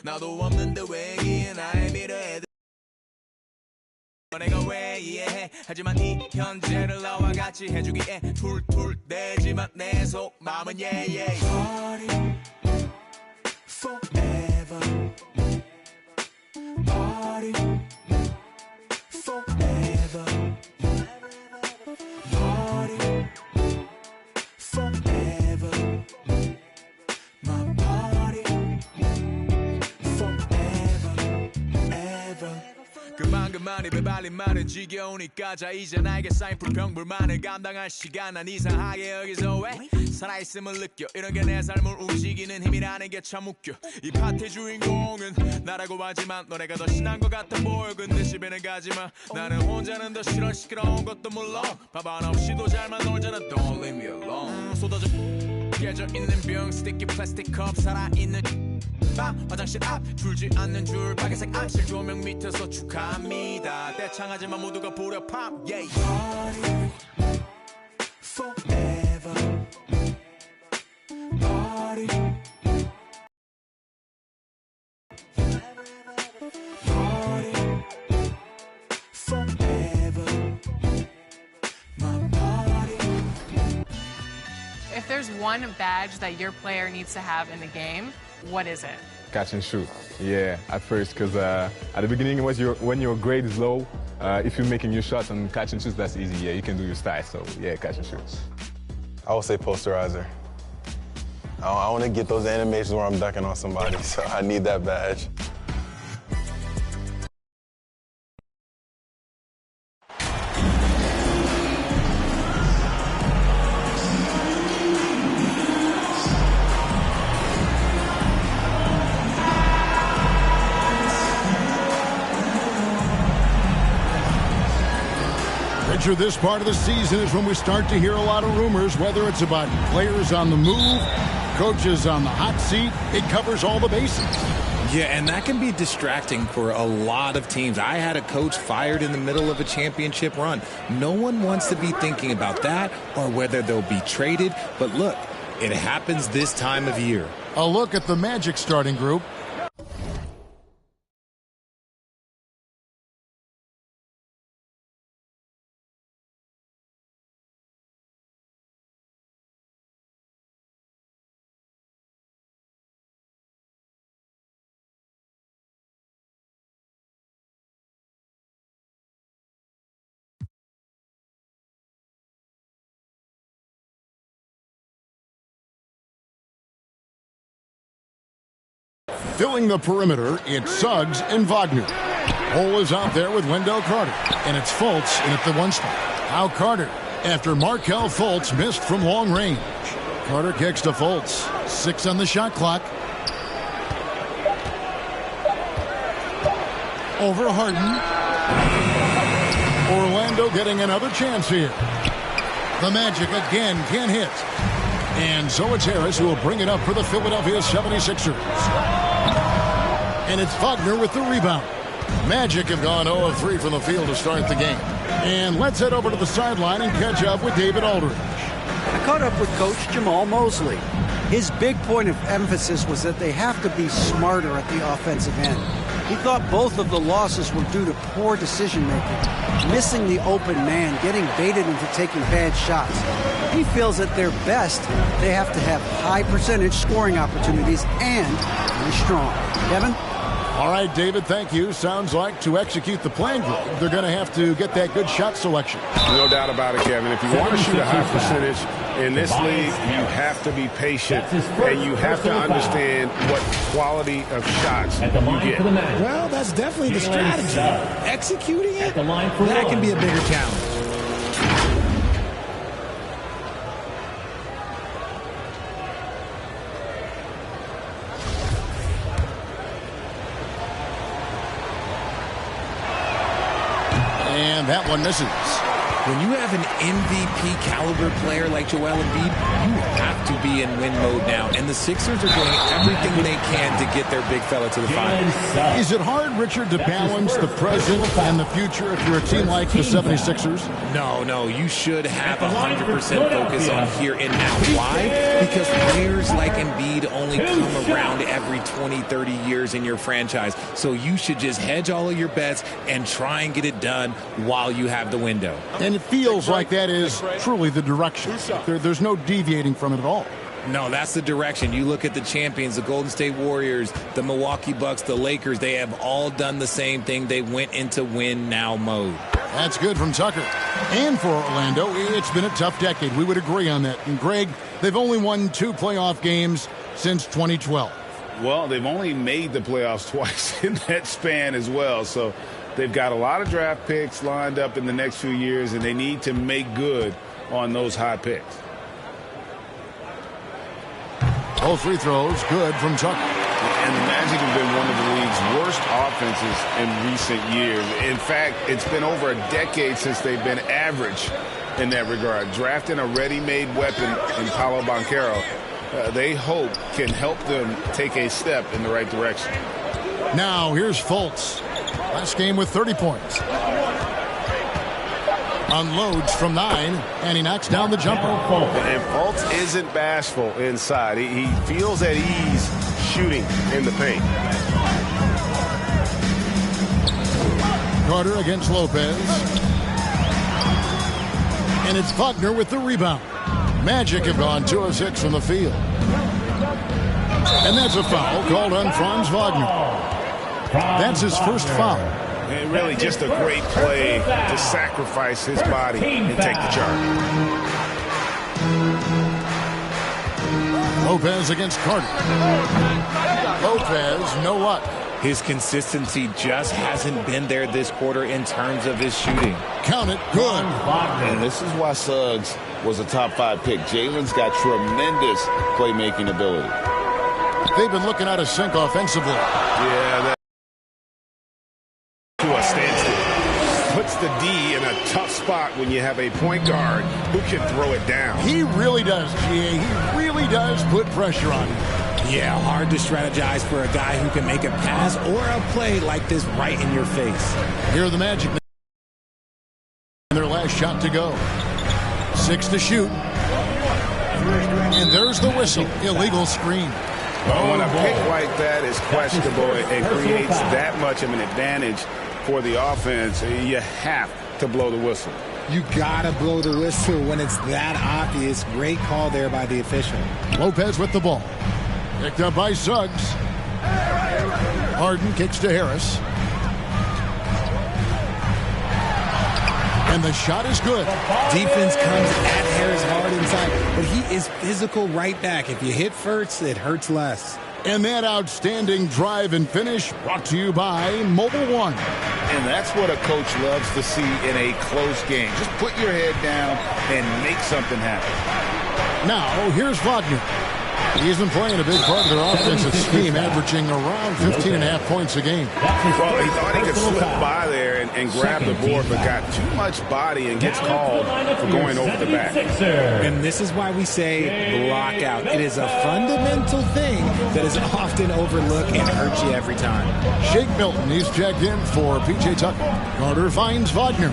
나도 없는데 왜 이해 나의 미래에 내가 왜 이해해 하지만 이 현재를 나와 같이 해주기에 툴툴대지만 내 속마음은 yeah. Party forever Party forever Party forever My party forever ever 그만 입에 발린 말은 지겨우니까 자 이제 나에게 쌓인 불평불만을 감당할 시간 난 이상하게 여기서 왜 살아있음을 느껴 이런 게 내 삶을 움직이는 힘이라는 게 참 웃겨 이 파티 주인공은 나라고 하지만 너네가 더 신난 것 같아 보여 근데 집에는 가지마 나는 혼자는 더 싫어 시끄러운 것도 물론 밥 없이도 잘만 놀잖아 Don't leave me alone 쏟아져 깨져 있는 병 스티키 플라스틱 컵 살아있는 화장실 앞 줄지 않는 줄 빨간색 암실 조명 밑에서 축하합니다 대창하지만 모두가 부려 팝 yeah. Party forever Party Party forever My party If there's one badge that your player needs to have in the game, what is it? Catch and shoot. Yeah, at first, because at the beginning, when your grade is low, if you're making your shots and catch and shoots, that's easy. Yeah, you can do your style. So yeah, catch and shoot. I would say posterizer. I want to get those animations where I'm ducking on somebody, so I need that badge. This part of the season is when we start to hear a lot of rumors, whether it's about players on the move, coaches on the hot seat. It covers all the bases. Yeah, and that can be distracting for a lot of teams. I had a coach fired in the middle of a championship run. No one wants to be thinking about that or whether they'll be traded. But look, it happens this time of year. A look at the Magic starting group. Filling the perimeter, it's Suggs and Wagner. Hole is out there with Wendell Carter, and it's Fultz in at the one spot. Now Carter, after Markelle Fultz missed from long range. Carter kicks to Fultz. 6 on the shot clock. Over Harden. Orlando getting another chance here. The Magic again can't hit. And so it's Harris who will bring it up for the Philadelphia 76ers. And it's Wagner with the rebound. Magic have gone 0 of 3 from the field to start the game. And let's head over to the sideline and catch up with David Aldridge. I caught up with Coach Jamal Mosley. His big point of emphasis was that they have to be smarter at the offensive end. He thought both of the losses were due to poor decision-making, missing the open man, getting baited into taking bad shots. He feels at their best, they have to have high percentage scoring opportunities and be strong. Kevin? All right, David, thank you. Sounds like to execute the plan, they're going to have to get that good shot selection. No doubt about it, Kevin. If you want to shoot a high percentage in this league, you have to be patient, and you have to understand what quality of shots you get. Well, that's definitely the strategy. Executing it, that can be a bigger challenge. And that one misses. When you have an MVP caliber player like Joel Embiid, you have to be in win mode now. And the Sixers are doing everything they can to get their big fella to the finals. Is it hard, Richard, to balance the present and the future if you're a team like the 76ers? No, you should have 100% focus on here and now. Why? Because players like Embiid only come around every 20, 30 years in your franchise. So you should just hedge all of your bets and try and get it done while you have the window. And it feels like that is truly the direction. There's no deviating from it at all. No, that's the direction. You look at the champions, the Golden State Warriors, the Milwaukee Bucks, the Lakers. They have all done the same thing. They went into win now mode. That's good from Tucker. And for Orlando, it's been a tough decade. We would agree on that. And Greg, they've only won 2 playoff games since 2012. Well, they've only made the playoffs twice in that span as well. So they've got a lot of draft picks lined up in the next few years, and they need to make good on those high picks. All free throws good from Tucker. And the Magic have been one of the league's worst offenses in recent years. In fact, it's been over a decade since they've been average in that regard. Drafting a ready-made weapon in Paolo Banchero, they hope can help them take a step in the right direction. Now here's Fultz. Last game with 30 points. Unloads from 9, and he knocks down the jumper. And Fultz isn't bashful inside. He feels at ease shooting in the paint. Carter against Lopez. And it's Wagner with the rebound. Magic have gone 2 of 6 from the field. And that's a foul called on Franz Wagner. That's his first foul. And really just a great play to sacrifice his body and take the charge. Lopez against Carter. Lopez, no luck. His consistency just hasn't been there this quarter in terms of his shooting. Count it, good. And this is why Suggs was a top 5 pick. Jalen's got tremendous playmaking ability. They've been looking out of sync offensively. Yeah, that to a standstill. Puts the D in a tough spot when you have a point guard who can throw it down. He really does, GA. He really does put pressure on him. Yeah, hard to strategize for a guy who can make a pass or a play like this right in your face. Here are the Magic. Their last shot to go. 6 to shoot. And there's the whistle. Illegal screen. When a pick like that is questionable and creates that much of an advantage for the offense, you have to blow the whistle. You gotta blow the whistle when it's that obvious. Great call there by the official. Lopez with the ball. Picked up by Suggs. Harden kicks to Harris. And the shot is good. Defense comes at Harris hard inside, but he is physical right back. If you hit first, it hurts less. And that outstanding drive and finish brought to you by Mobile One. And that's what a coach loves to see in a close game. Just put your head down and make something happen. Now, here's Wagner. He's been playing a big part of their offensive scheme, averaging around 15.5 points a game. Well, he thought he could slip by there and grab the board, but got too much body and gets called for going over the back. And this is why we say block out. It is a fundamental thing that is often overlooked and hurts you every time. Shake Milton, he's checked in for P.J. Tucker. Carter finds Wagner.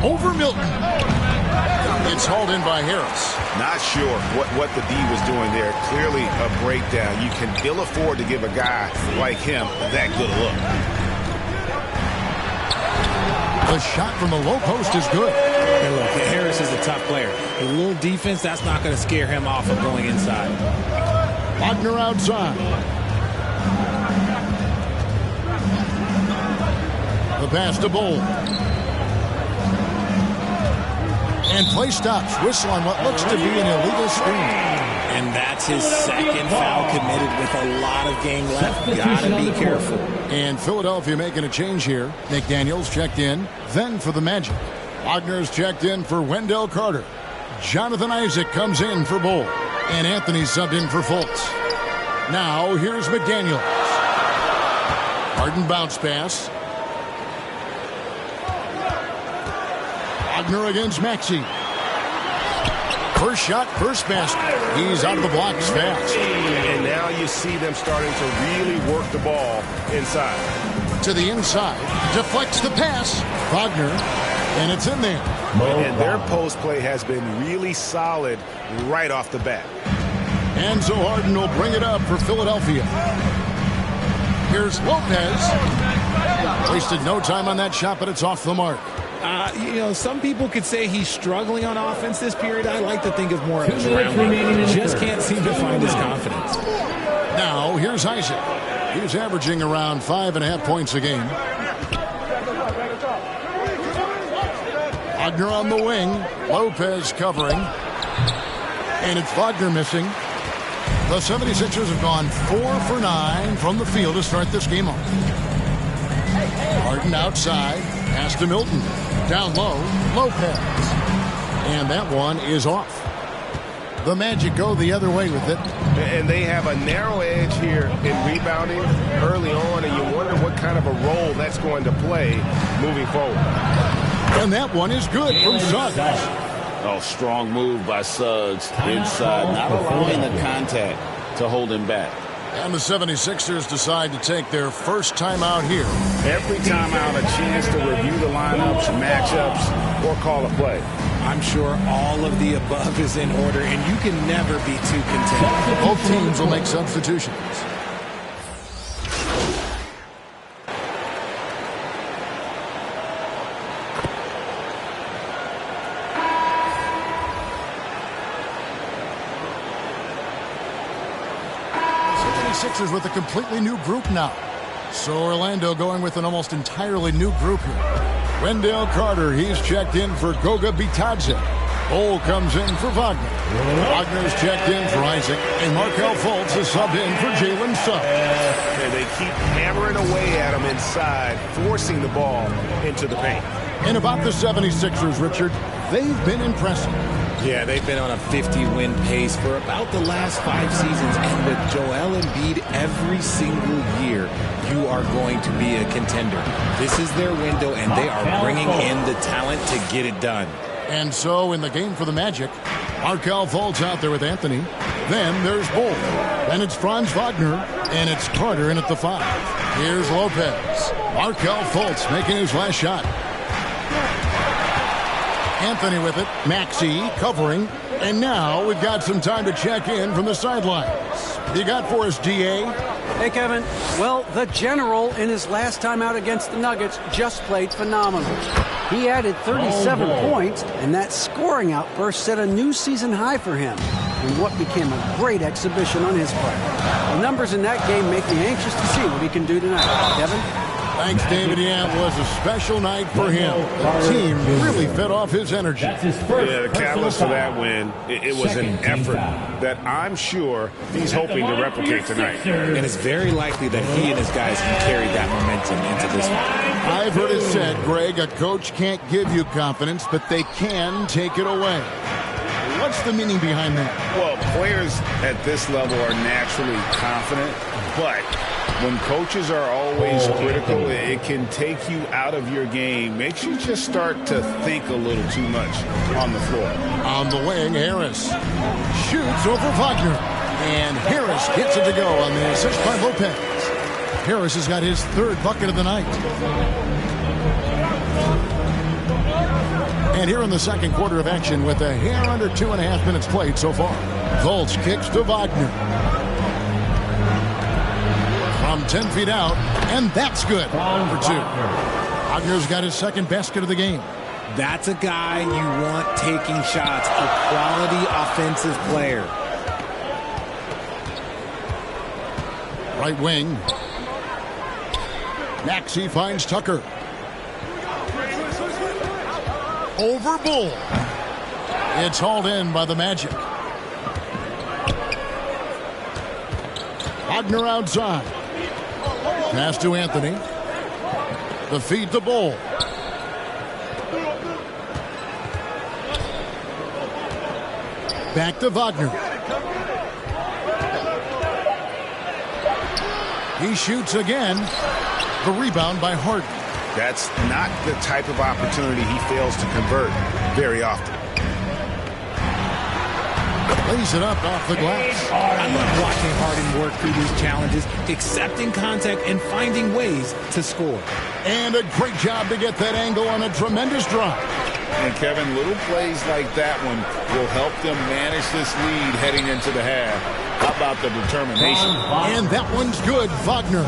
Over Milton. It's hauled in by Harris. Not sure what the D was doing there. Clearly a breakdown. You can ill afford to give a guy like him that good a look. The shot from the low post is good. Hey, look, Harris is a tough player. A little defense, that's not going to scare him off of going inside. Wagner outside. The pass to Bull. And play stops. Whistle on what looks to be an illegal screen. And that's his second foul committed with a lot of game left. Gotta be careful. And Philadelphia making a change here. McDaniels checked in. Then for the Magic. Wagner's checked in for Wendell Carter. Jonathan Isaac comes in for Bull. And Anthony subbed in for Fultz. Now here's McDaniels. Harden bounce pass. Wagner against Maxey. First shot, first basket. He's out of the blocks fast. And now you see them starting to really work the ball inside. To the inside, deflects the pass. Wagner, and it's in there. And their post play has been really solid right off the bat. Enzo Harden will bring it up for Philadelphia. Here's Lopez. Wasted no time on that shot, but it's off the mark. Some people could say he's struggling on offense this period. I like to think of more of his rounding. Just can't seem to find his confidence. Now, here's Isaac. He's averaging around 5.5 points a game. Wagner on the wing. Lopez covering. And it's Wagner missing. The 76ers have gone 4 for 9 from the field to start this game off. Harden outside. Pass to Milton. Down low. Lopez. And that one is off. The Magic go the other way with it. And they have a narrow edge here in rebounding early on, and you wonder what kind of a role that's going to play moving forward. And that one is good from Suggs. Oh, strong move by Suggs inside, not allowing the contact to hold him back. And the 76ers decide to take their first timeout here. Every timeout, a chance to review the lineups, matchups, or call a play. I'm sure all of the above is in order, and you can never be too content. Both teams will make substitutions. Sixers with a completely new group now. So Orlando going with an almost entirely new group here. Wendell Carter, he's checked in for Goga Bitadze. Bol comes in for Wagner. Wagner's checked in for Isaac. And Markelle Fultz is subbed in for Jalen Suggs. And they keep hammering away at him inside, forcing the ball into the paint. And about the 76ers, Richard, they've been impressive. Yeah, they've been on a 50-win pace for about the last 5 seasons. And with Joel Embiid every single year, you are going to be a contender. This is their window, and they are bringing in the talent to get it done. And so in the game for the Magic, Markelle Fultz out there with Anthony. Then there's Bol. Then it's Franz Wagner, and it's Carter in at the 5. Here's Lopez. Markelle Fultz making his last shot. Anthony with it. Maxey covering. And now we've got some time to check in from the sidelines. What you got for us, D.A.? Hey, Kevin. Well, the General in his last time out against the Nuggets just played phenomenal. He added 37 points, and that scoring outburst set a new season high for him in what became a great exhibition on his part. The numbers in that game make me anxious to see what he can do tonight. Kevin? Thanks, David. Yeah, it was a special night for him. The team really fed off his energy. Yeah, the catalyst for that win, it was an effort that I'm sure he's hoping to replicate tonight. And it's very likely that he and his guys can carry that momentum into this one. I've heard it said, Greg, a coach can't give you confidence, but they can take it away. What's the meaning behind that? Well, players at this level are naturally confident, but when coaches are always critical, it can take you out of your game. Makes you just start to think a little too much on the floor. On the wing, Harris shoots over Wagner. And Harris gets it to go on the assist by Lopez. Harris has got his 3rd bucket of the night. And here in the second quarter of action with a hair under 2.5 minutes played so far. Fultz kicks to Wagner. From 10 feet out, and that's good for 2. Wagner's got his 2nd basket of the game. That's a guy you want taking shots, a quality offensive player. Right wing. Maxey finds Tucker. Over Bol. It's hauled in by the Magic. Wagner outside. Pass to Anthony. The feed to Bol. Back to Wagner. He shoots again. The rebound by Harden. That's not the type of opportunity he fails to convert very often. Lays it up off the glass. I love watching Harden work through these challenges, accepting contact and finding ways to score. And a great job to get that angle on a tremendous drive. And Kevin, little plays like that one will help them manage this lead heading into the half. How about the determination? And that one's good, Wagner.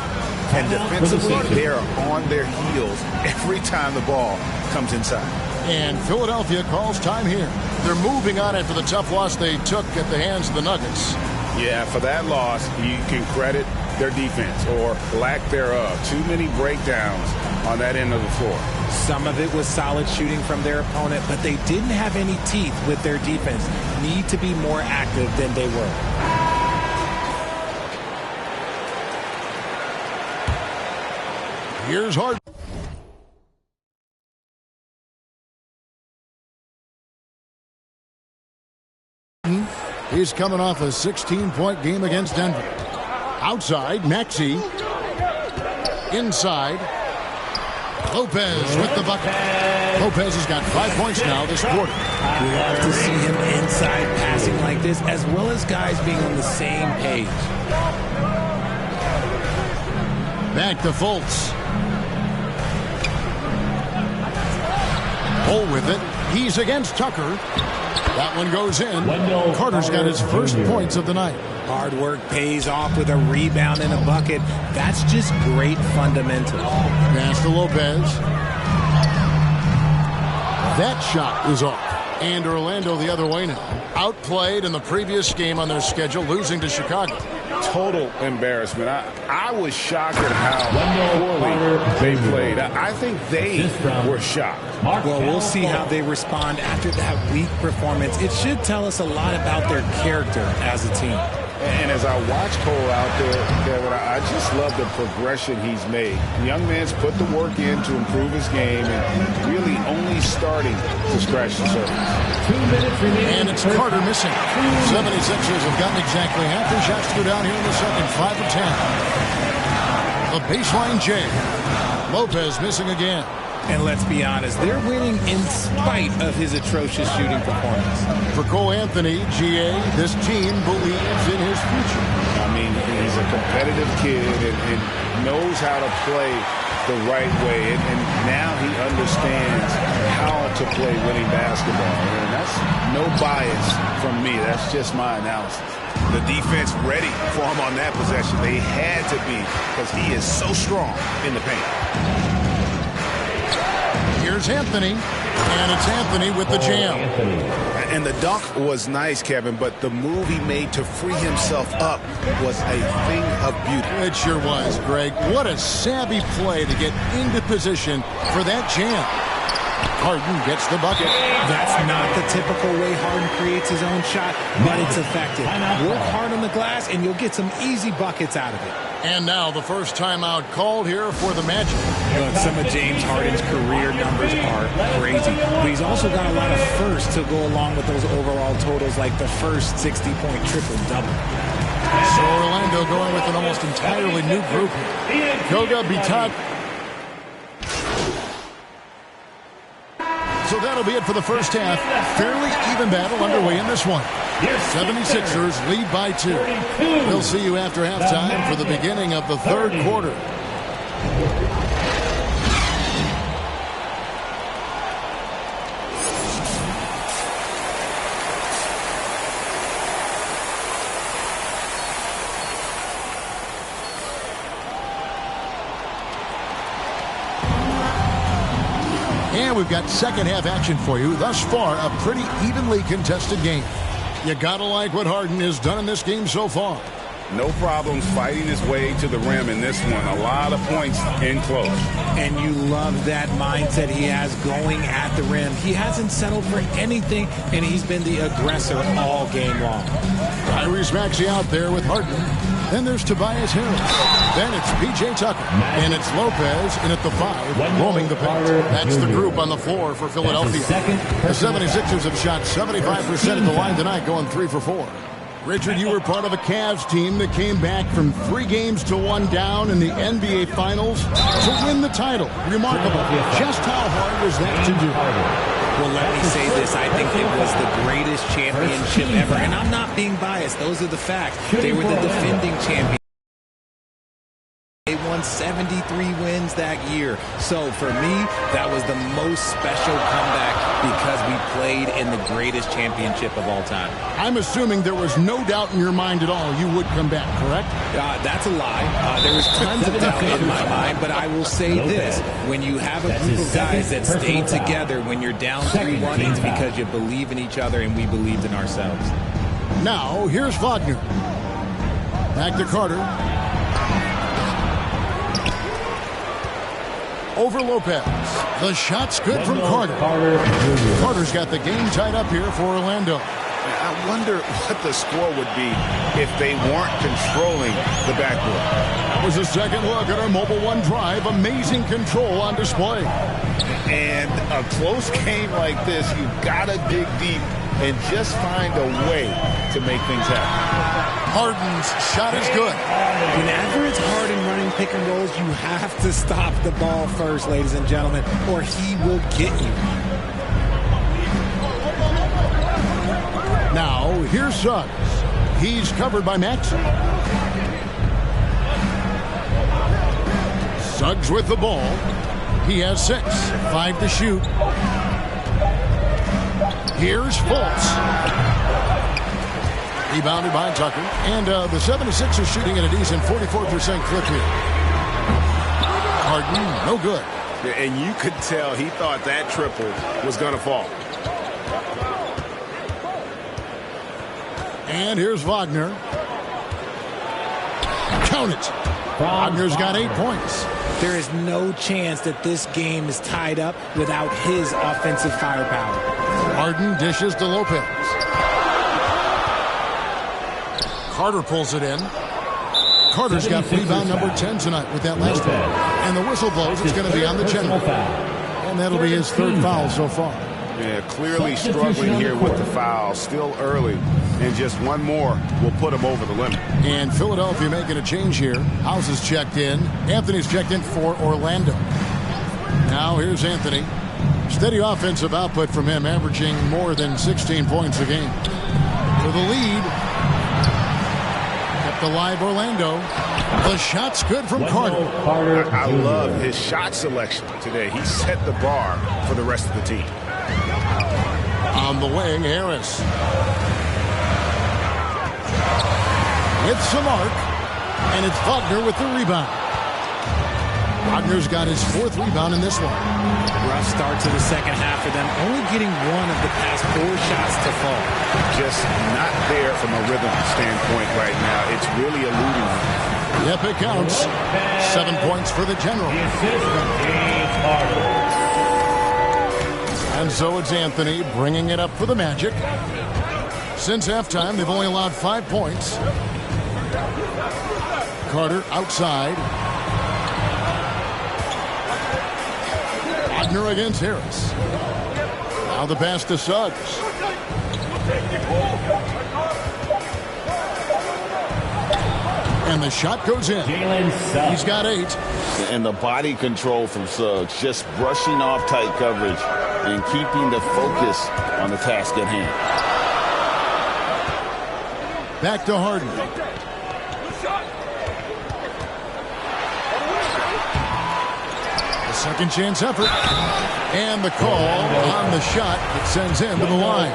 And defensively, they are on their heels every time the ball comes inside. And Philadelphia calls time here. They're moving on after the tough loss they took at the hands of the Nuggets. Yeah, for that loss, you can credit their defense or lack thereof. Too many breakdowns on that end of the floor. Some of it was solid shooting from their opponent, but they didn't have any teeth with their defense. Need to be more active than they were. Here's Harden. He's coming off a 16-point game against Denver. Outside, Maxey. Inside, Lopez with the bucket. Lopez has got 5 points now this quarter. Love to see him inside passing like this, as well as guys being on the same page. Back to Fultz. Hole with it. He's against Tucker. That one goes in. Carter's got his first points of the night. Hard work pays off with a rebound and a bucket. That's just great fundamentals. Pass to Lopez. That shot is off. And Orlando the other way now. Outplayed in the previous game on their schedule, losing to Chicago. Total embarrassment. I was shocked at how poorly they played. I think they were shocked. Well, we'll see how they respond after that weak performance. It should tell us a lot about their character as a team. And as I watch Cole out there, Kevin, I just love the progression he's made. The young man's put the work in to improve his game and really only starting to scratch the surface. 2 minutes remaining. And it's Carter missing. 76ers have gotten exactly half their shots to go down here in the second, 5 of 10. A baseline jam. Lopez missing again. And let's be honest, they're winning in spite of his atrocious shooting performance. For Cole Anthony, GA, this team believes in his future. I mean, he's a competitive kid and knows how to play the right way. And now he understands how to play winning basketball. And that's no bias from me. That's just my analysis. The defense ready for him on that possession. They had to be because he is so strong in the paint. Here's Anthony, and it's Anthony with the jam. And the dunk was nice, Kevin, but the move he made to free himself up was a thing of beauty. It sure was, Greg. What a savvy play to get into position for that jam. Harden gets the bucket. That's not the typical way Harden creates his own shot, but it's effective. Work hard on the glass, and you'll get some easy buckets out of it. And now the first timeout called here for the Magic. Look, some of James Harden's career numbers are crazy, but he's also got a lot of firsts to go along with those overall totals, like the first 60-point triple-double. So Orlando going with an almost entirely new group here. Goga, Bitat. So that'll be it for the first half. Fairly even battle underway in this one. 76ers lead by 2. We'll see you after halftime for the beginning of the third quarter. And we've got second half action for you. Thus far, a pretty evenly contested game. You gotta like what Harden has done in this game so far. No problems fighting his way to the rim in this one. A lot of points in close. And you love that mindset he has going at the rim. He hasn't settled for anything, and he's been the aggressor all game long. Tyrese Maxey out there with Harden. Then there's Tobias Harris. Then it's P.J. Tucker. And it's Lopez in at the 5, roaming the paint. That's the group on the floor for Philadelphia. The 76ers have shot 75% at the line tonight, going 3 for 4. Richard, you were part of a Cavs team that came back from 3 games to 1 down in the NBA Finals to win the title. Remarkable. Just how hard was that to do? Well, let me say this. I think it was the greatest championship ever. And I'm not being biased. Those are the facts. They were the defending champions. They won 73 wins that year. So for me, that was the most special comeback because we played in the greatest championship of all time. I'm assuming there was no doubt in your mind at all you would come back, correct? That's a lie. There was tons of doubt in my mind, but I will say this. When you have a group of guys that stay together when you're down 3-1, it's because you believe in each other and we believed in ourselves. Now, here's Wagner. Back to Carter. Over Lopez. The shot's good from Carter. Carter's got the game tied up here for Orlando. I wonder what the score would be if they weren't controlling the backboard. That was a second look at our Mobile One drive. Amazing control on display. And a close game like this, you've got to dig deep and just find a way to make things happen. Harden's shot is good. Whenever it's Harden running pick and rolls, you have to stop the ball first, ladies and gentlemen, or he will get you. Now, here's Suggs. He's covered by Maxey. Suggs with the ball. He has 6. 5 to shoot. Here's Fultz. Rebounded by Tucker. And the 76ers shooting at a decent 44% clip here. Harden, no good. And you could tell he thought that triple was going to fall. And here's Wagner. Count it. Wagner's got 8 points. There is no chance that this game is tied up without his offensive firepower. Harden dishes to Lopez. Carter pulls it in. Carter's got rebound number 10 tonight with that last one. And the whistle blows. It's going to be on the general. And that'll be his 3rd foul so far. Yeah, clearly struggling here with the foul. Still early. And just one more will put him over the limit. And Philadelphia making a change here. House is checked in. Anthony's checked in for Orlando. Now here's Anthony. Steady offensive output from him, averaging more than 16 points a game. For the lead. Kept alive Orlando. The shot's good from Carter. I love his shot selection today. He set the bar for the rest of the team. On the wing, Harris. With some arc, and it's Wagner with the rebound. Wagner's got his 4th rebound in this one. Rough start to the second half for them, only getting 1 of the past 4 shots to fall. Just not there from a rhythm standpoint right now. It's really eluding him. Yep, it counts. 7 points for the General. And so it's Anthony bringing it up for the Magic. Since halftime, they've only allowed 5 points. Carter outside. Wagner against Harris. Now the pass to Suggs. And the shot goes in. He's got 8. And the body control from Suggs, just brushing off tight coverage and keeping the focus on the task at hand. Back to Harden. The second chance effort. And the call on the shot that sends him to the line.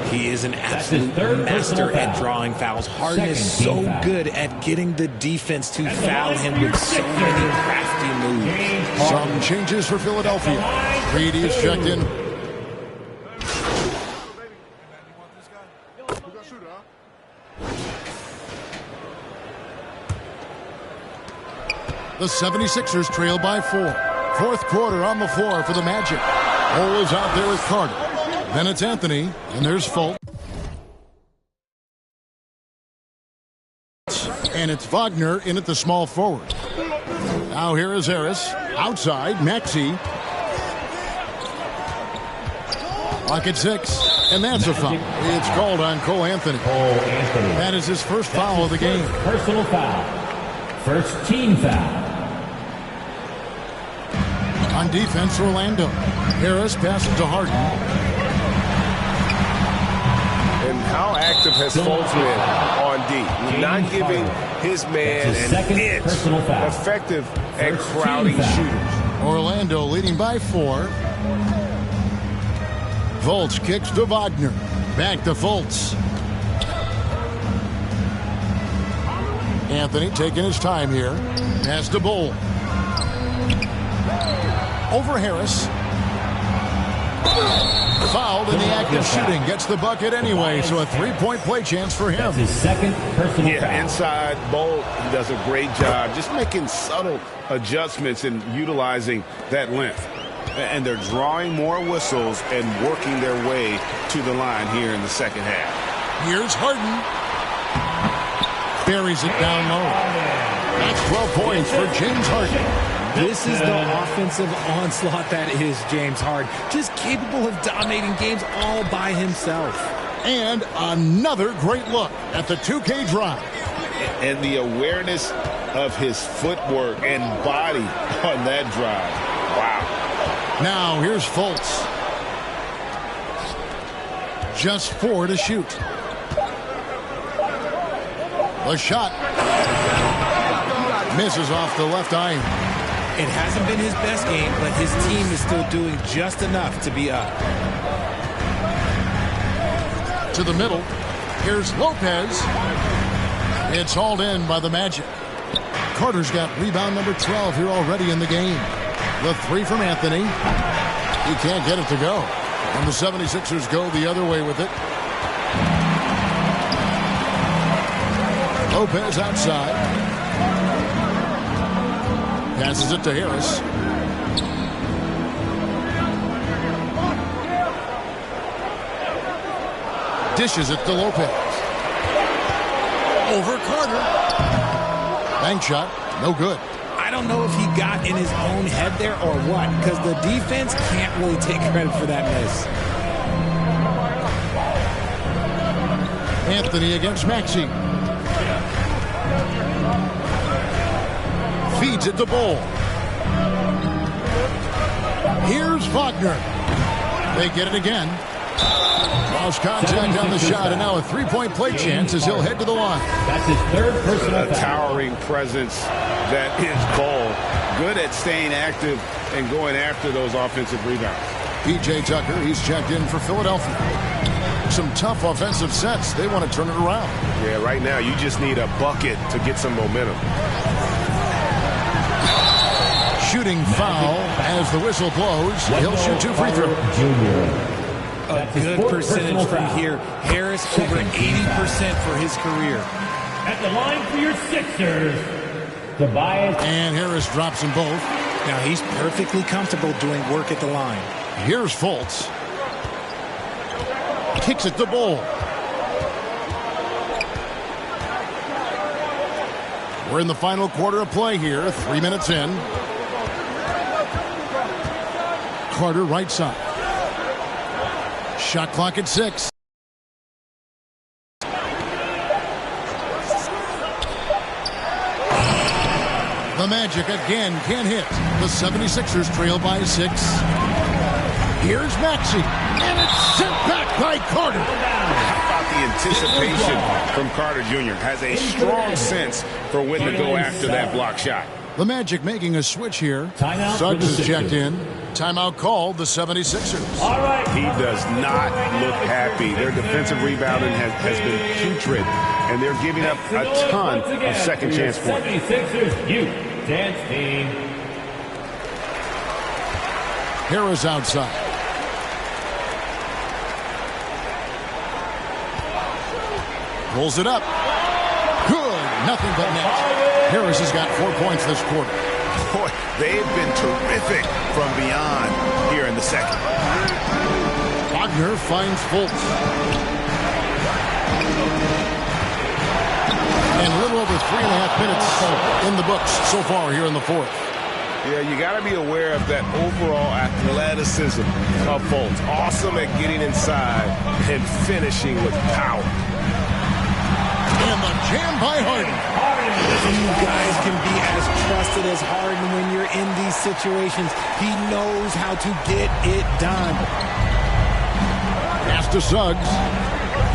He is an absolute master at drawing fouls. Harden is so good at getting the defense to foul him with so many crafty moves. Some changes for Philadelphia. Reed is checked in. The 76ers trail by 4. 4th quarter on the floor for the Magic. Cole is out there with Carter. Then it's Anthony, and there's Fultz. And it's Wagner in at the small forward. Now here is Harris. Outside, Maxey. Clock at 6. And that's a foul. It's called on Cole Anthony. That is his first foul of the game. Personal foul. First team foul. On defense, Orlando. Harris passes to Harden. And how active has Fultz been on D? Not giving his man an inch. Effective at crowding shooters. Orlando leading by 4. Fultz kicks to Wagner. Back to Fultz. Anthony taking his time here. Pass to Bull. Over Harris. Fouled in the act of shooting. Gets the bucket anyway, so a 3-point play chance for him. That's his second personal foul. Inside, Bull does a great job just making subtle adjustments and utilizing that length. And they're drawing more whistles and working their way to the line here in the second half. Here's Harden. Buries it down low. That's 12 points for James Harden. This is the offensive onslaught that is James Harden. Just capable of dominating games all by himself. And another great look at the 2K drive. And the awareness of his footwork and body on that drive. Wow. Now here's Fultz. Just 4 to shoot. The shot misses off the left iron. It hasn't been his best game, but his team is still doing just enough to be up. To the middle. Here's Lopez. It's hauled in by the Magic. Carter's got rebound number 12 here already in the game. The 3 from Anthony. He can't get it to go. And the 76ers go the other way with it. Lopez outside. Passes it to Harris. Dishes it to Lopez. Over Carter. Bank shot. No good. I don't know if he got in his own head there or what, because the defense can't really take credit for that miss. Anthony against Maxey. Feeds it to Bull. Here's Wagner. They get it again. Lost contact on the shot, and now a 3-point play chance as he'll head to the line. That's his third personal foul. A towering presence that is Bull. Good at staying active and going after those offensive rebounds. P.J. Tucker, he's checked in for Philadelphia. Some tough offensive sets. They want to turn it around. Yeah, right now you just need a bucket to get some momentum. Shooting foul as the whistle blows. He'll shoot 2 free throws. A good percentage from here. Harris over 80% for his career. At the line for your Sixers, Tobias. And Harris drops them both. Now he's perfectly comfortable doing work at the line. Here's Fultz. Kicks it to Bull. We're in the final quarter of play here. 3 minutes in. Carter right side. Shot clock at 6. The Magic again can't hit. The 76ers trail by 6. Here's Maxey. And it's sent back by Carter. How about the anticipation from Carter Jr. Has a strong sense for when to go after that block shot. The Magic making a switch here. Timeout. Suggs is checked in. Timeout called the 76ers. All right. He does not look happy. Their defensive rebounding has been putrid, and they're giving up a ton of second chance points. 76ers youth dance team. Harris outside. Pulls it up. Good. Nothing but net. Harris has got 4 points this quarter. Boy, they've been terrific from beyond here in the second. Wagner finds Fultz. And a little over 3.5 minutes in the books so far here in the fourth. Yeah, you got to be aware of that overall athleticism of Fultz. Awesome at getting inside and finishing with power. And the jam by Harden. You guys can be as trusted as Harden when you're in these situations. He knows how to get it done. Pass to Suggs.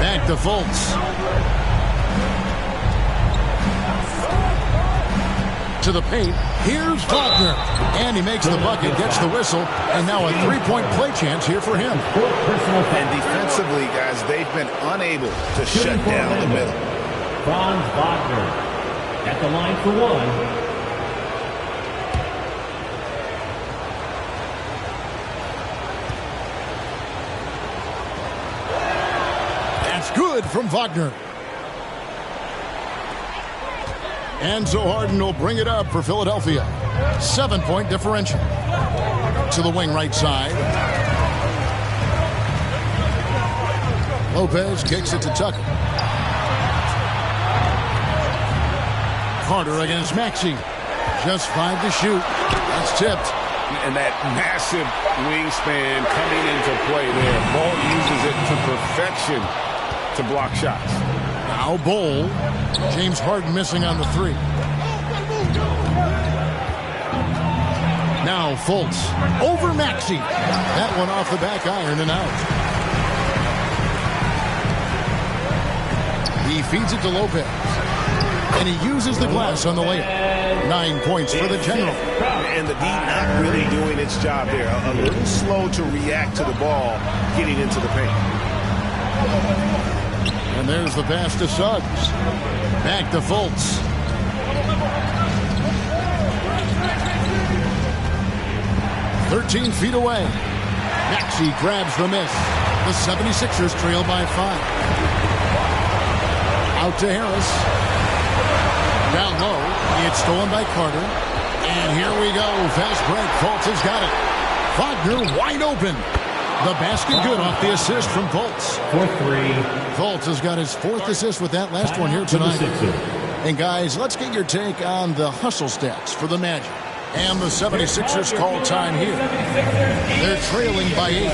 Back to Fultz. To the paint. Here's Wagner. And he makes the bucket, gets the whistle, and now a three-point play chance here for him. And defensively, guys, they've been unable to shut down the middle. Franz Wagner at the line for one. That's good from Wagner. And so Harden will bring it up for Philadelphia. 7-point differential. To the wing right side. Lopez kicks it to Tucker. Carter against Maxey. Just 5 to shoot. That's tipped. And that massive wingspan coming into play there. Ball uses it to perfection to block shots. Now Bol. James Harden missing on the three. Now Fultz. Over Maxey. That one off the back iron and out. He feeds it to Lopez. And he uses the glass on the layup. 9 points for the General. And the D not really doing its job there. A little slow to react to the ball getting into the paint. And there's the pass to Suggs. Back to Fultz. "13 feet away. Maxey grabs the miss. The 76ers trail by 5. Out to Harris. Down low. It's stolen by Carter. And here we go. Fast break. Fultz has got it. Wagner wide open. The basket good off the assist from Fultz. For 3. Fultz has got his 4th assist with that last one here tonight. And guys, let's get your take on the hustle stats for the Magic. And the 76ers call time here. They're trailing by 8.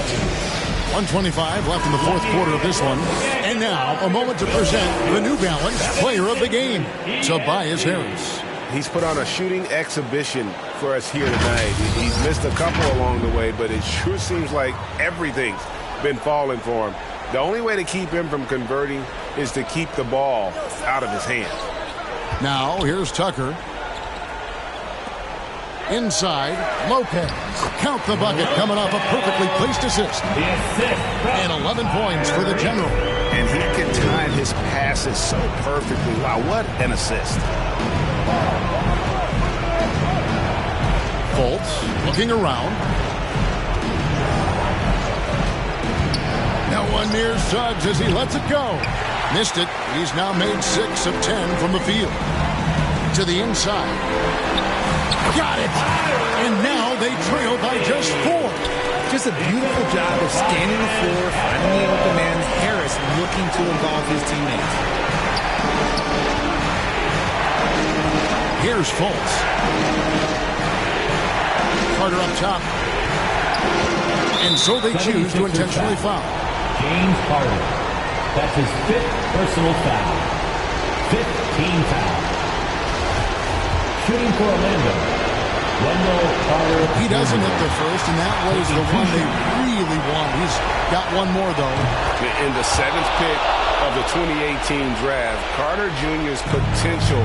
1:25 left in the 4th quarter of this one. And now a moment to present the New Balance Player of the Game, Tobias Harris. He's put on a shooting exhibition for us here tonight. He's missed a couple along the way, but it sure seems like everything's been falling for him. The only way to keep him from converting is to keep the ball out of his hands. Now here's Tucker. Inside, Lopez. Count the bucket coming off a perfectly placed assist. And 11 points for the General. And he can time his passes so perfectly. Wow, what an assist. Fultz looking around. No one near Suggs as he lets it go. Missed it. He's now made 6 of 10 from the field. To the inside. Got it. And now they trail by just 4. Just a beautiful job of scanning the floor, finding the open man. Harris looking to involve his teammates. Here's Fultz. Carter up top. And so they choose to intentionally foul. James Harden. That's his 5th personal foul. 5th team foul. Shooting for Orlando. He doesn't hit the first, and that was the one they really want. He's got one more, though. In the 7th pick of the 2018 draft, Carter Jr.'s potential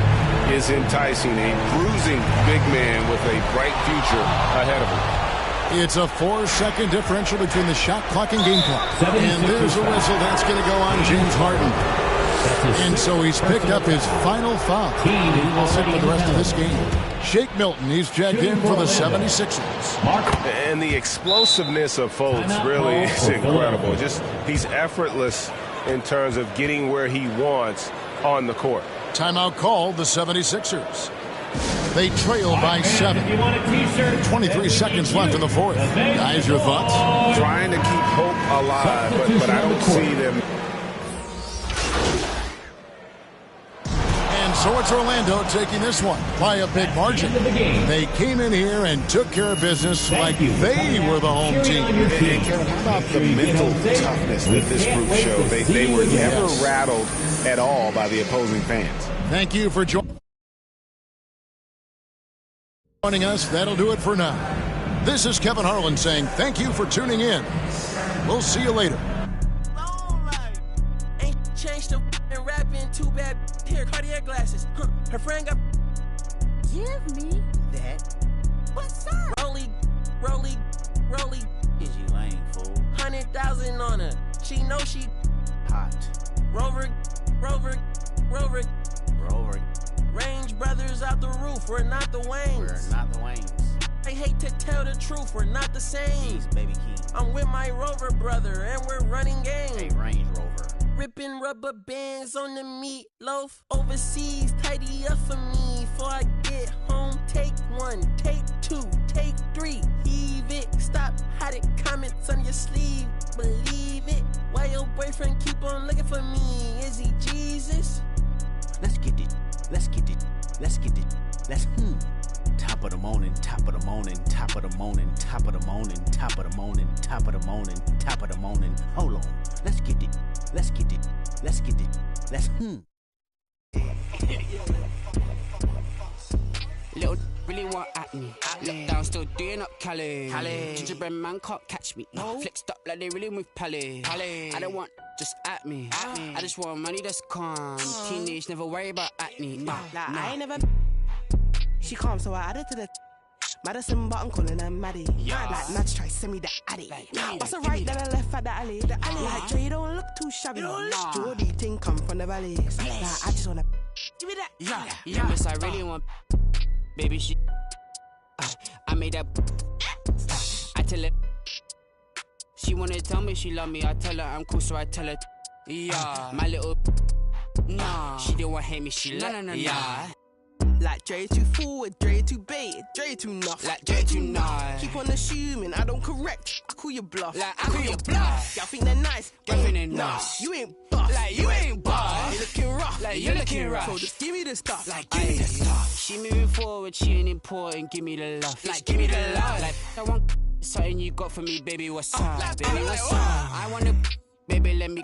is enticing. A bruising big man with a bright future ahead of him. It's a 4-second differential between the shot clock and game clock. And there's a whistle. That's going to go on James Harden. And so he's picked up his final foul. He will sit for the rest of this game. Shake Milton, he's checked in for the 76ers. And the explosiveness of Fultz really is incredible. Just he's effortless in terms of getting where he wants on the court. Timeout called the 76ers. They trail by 7. 23 seconds left in the 4th. Guys, your thoughts? Trying to keep hope alive, but I don't see them. So it's Orlando taking this one by a big margin. They came in here and took care of business like they were the home team. And Kevin, how about the mental toughness that this group showed? They were never rattled at all by the opposing fans. Thank you for joining us. That'll do it for now. This is Kevin Harlan saying thank you for tuning in. We'll see you later. Ain't changed the and rapping too bad. Here, Cartier glasses. Her friend got. Give me that. What's up? Rolly. Is you lame, fool? 100,000 on her. She know she hot. Rover. Range brothers out the roof. We're not the Waynes. We're not the Waynes. I hate to tell the truth. We're not the same. Jeez, baby king. I'm with my Rover brother and we're running game. Hey, Range Rover. Ripping rubber bands on the meatloaf. Overseas, tidy up for me. Before I get home, take 1, take 2, take 3. Heave it, stop hiding comments on your sleeve. Believe it. Why your boyfriend keep on looking for me? Is he Jesus? Let's get it. Top of the morning, top of the morning, top of the morning, top of the morning, top of the morning, top of the morning, top of the morning. Hold on. Let's get it. Little really want at me. Look down, still doing up Cali. Gingerbread man can't catch me. Flexed up like they really move Pally. I don't want just at me. I just want money that's calm. Teenage, never worry about acne. I ain't never. She calm, so I added to the Madison, but I'm calling her Maddie. Like Madge try send me the addy. What's the right that I left at the alley? Like Dre don't look too shabby. Jordy thing come from the valley. Like, I just wanna give me that. Yes, I really want. Baby, she. I made that. I tell her. She wanna tell me she love me. I tell her I'm cool, so I tell her. Yeah, my little. Nah, she didn't want to hate me. She like. Yeah. Like Dre too forward, Dre too baited, Dre too nuff. Like Dre too nice. Keep on assuming I don't correct. I call you bluff. Like I call you bluff. Y'all think they're nice. Y'all think they're nice. You ain't buff. Like you ain't buff. You looking rough. Like you looking rough. So just give me the stuff. Like give me the stuff. She moving forward, she ain't important. Give me the love. Like give me the love. Like I want something you got for me, baby. What's up? Baby, what's up? I wanna, baby, let me.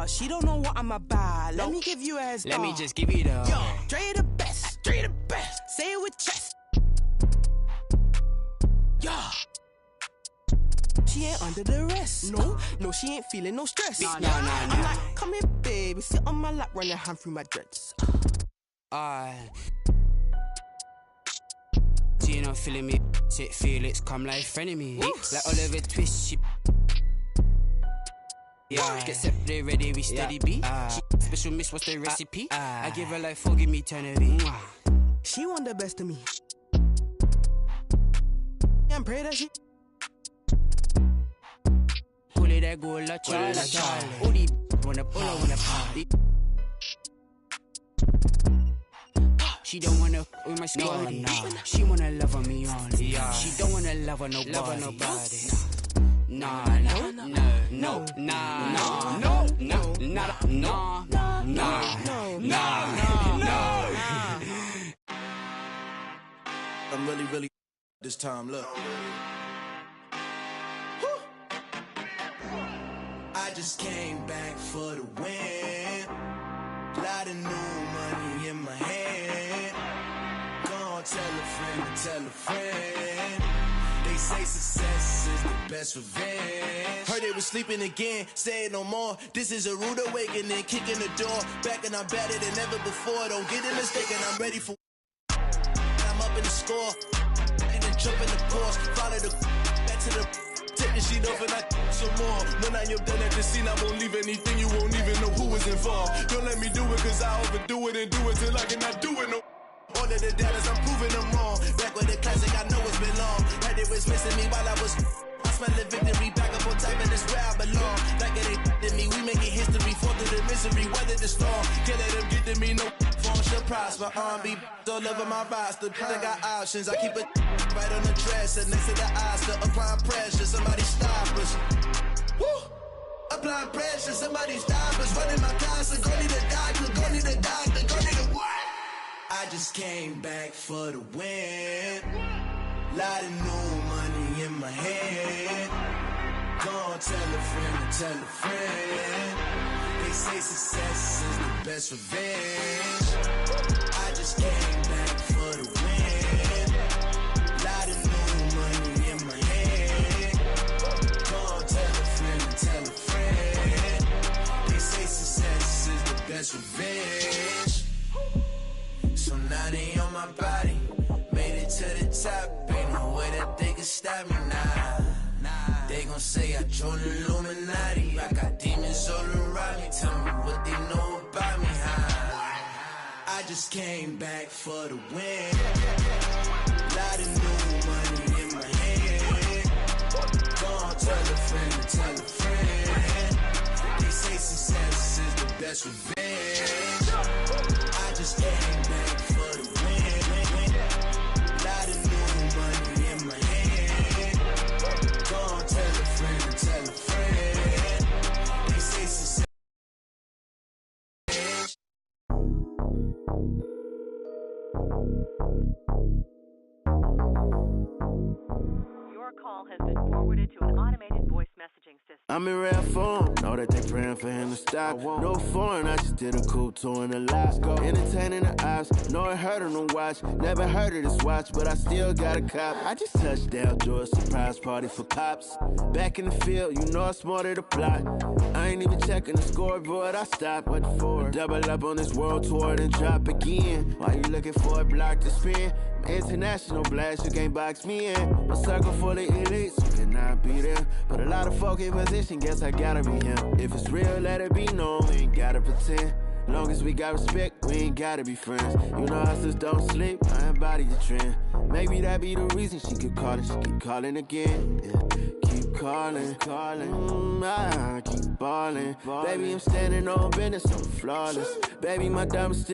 She don't know what I'm about. Let me give you a head start. Let me just give you the. Yo, Dre the best. Dre the best. Say it with chest. Yeah. She ain't under the rest. No, she ain't feeling no stress. No. I'm like, come here, baby. Sit on my lap, run your hand through my dreads. She not feeling me. Sit Felix, come like friend of me. Like Oliver Twist, she. Yeah, get separated, ready, we steady beat. Special miss, what's the recipe? I give her like 4, give me eternity. She want the best of me. I'm pray that she. Pull it, that go la Charlie. All these wanna party. She don't wanna with my squad. She wanna love on me only. She don't wanna love on nobody. Nah. I'm really this time, look. I just came back for the win. Lot of new money in my hand. Gonna tell a friend. They say success is the best revenge. Heard they was sleeping again, say it no more. This is a rude awakening, kicking the door. Back and I'm better than ever before. Don't get it mistaken, I'm ready for. I'm up in the score. And then jump in the course. Follow the back to the. Take the sheet off and I some more. When I am done at the scene, I won't leave anything. You won't even know who was involved. Don't let me do it, cause I overdo it and do it till I cannot do it no. All of the doubters, I'm proving them wrong. Back with the classic, I know it's been long. Heard it was missing me while I was. I smell the victory, back up on top, and it's where I belong. Like it ain't to me, we making history. Fall through the misery, weather the storm. Can't let them get to me, no form should prosper. R&B all over my roster. I got options, I keep it right on the dresser. Next to the Oscar, applying pressure. Somebody stop us. Woo! Applying pressure, somebody stop us. Running my casa, go need a doctor, go need a just came back for the win. Lot of new money in my hand. Gonna tell a friend to tell a friend. They say success is the best revenge. I just came back for the win. Lot of new money in my hand. Gonna tell a friend to tell a friend. They say success is the best revenge. So now they on my body. Made it to the top. Ain't no way that they can stop me now. They gon' say I joined the Illuminati. I got demons all around me. Tell me what they know about me, huh? I just came back for the win. Lot of new money in my hand. Gonna tell a friend to tell a friend. They say success is the best revenge. I just came back for the win. Lot of new money in my hand. Gonna tell a friend to tell a friend. They say success. Your call has been forwarded to an automated voice messaging system. I'm in rare form, know that they praying for him to stop. No foreign, I just did a cool tour in the lot. Entertaining the ops, know it hurt them to watch. Never heard of this watch, but I still got a cop. I just touched down, threw a surprise party for cops. Back in the field, you know I smarted the plot. I ain't even checking the scoreboard, I stopped. What for? Double up on this world tour, then drop again. Why you looking for a block to spin? International blast, you can't box me in. A circle full of elites, you cannot be there. But a lot of folk in position, guess I gotta be him. If it's real, let it be known, we ain't gotta pretend. Long as we got respect, we ain't gotta be friends. You know hustlers don't sleep, I embody the trend. Maybe that be the reason she keep calling, she keep calling again. Yeah. Keep calling, I keep balling. Baby, I'm standing on business, I'm flawless. Baby, my diamonds still